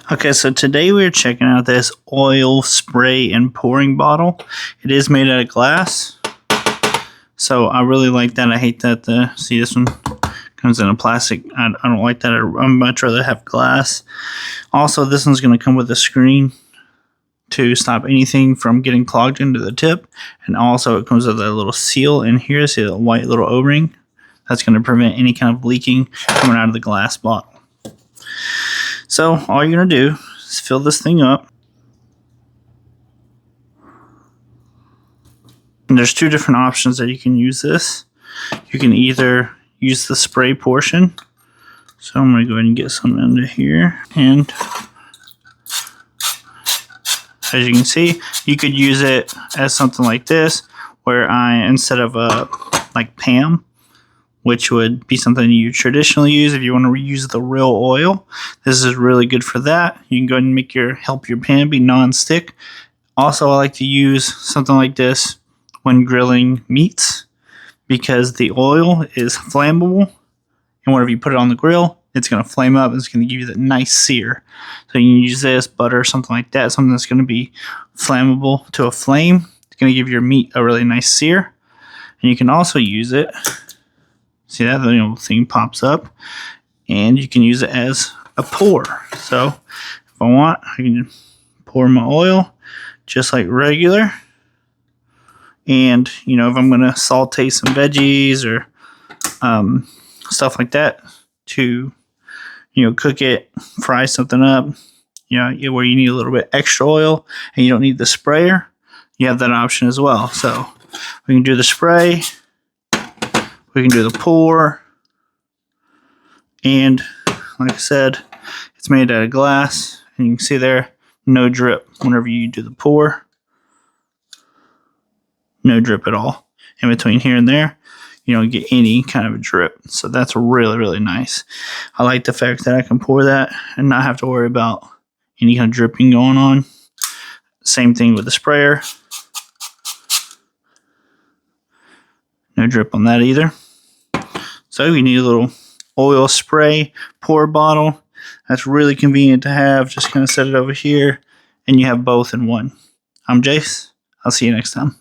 Okay, so today we're checking out this oil spray and pouring bottle. It is made out of glass, so I really like that. I hate that see, this one comes in a plastic. I don't like that. I'd much rather have glass. Also, this one's going to come with a screen to stop anything from getting clogged into the tip, and also it comes with a little seal in here. See the white little O-ring? That's going to prevent any kind of leaking coming out of the glass bottle. So all you're going to do is fill this thing up. And there's two different options that you can use this. You can either use the spray portion. So I'm going to go ahead and get some into here. And as you can see, you could use it as something like this, where instead of like PAM, which would be something you traditionally use if you want to reuse the real oil. This is really good for that. You can go ahead and help your pan be non-stick. Also, I like to use something like this when grilling meats because the oil is flammable, and whenever you put it on the grill, it's going to flame up and it's going to give you that nice sear. So you can use this, butter, something like that, something that's going to be flammable to a flame. It's going to give your meat a really nice sear. And you can also use it. See that the little thing pops up, and you can use it as a pour. So if I want, I can pour my oil just like regular. And if I'm going to saute some veggies or stuff like that to cook it, fry something up, where you need a little bit extra oil and you don't need the sprayer, you have that option as well. So we can do the spray. We can do the pour, and like I said, it's made out of glass, and you can see there, no drip whenever you do the pour. No drip at all. In between here and there, you don't get any kind of a drip, so that's really, really nice. I like the fact that I can pour that and not have to worry about any kind of dripping going on. Same thing with the sprayer. No drip on that either. So you need a little oil spray pour bottle. That's really convenient to have. Just kind of set it over here, and you have both in one. I'm Jace. I'll see you next time.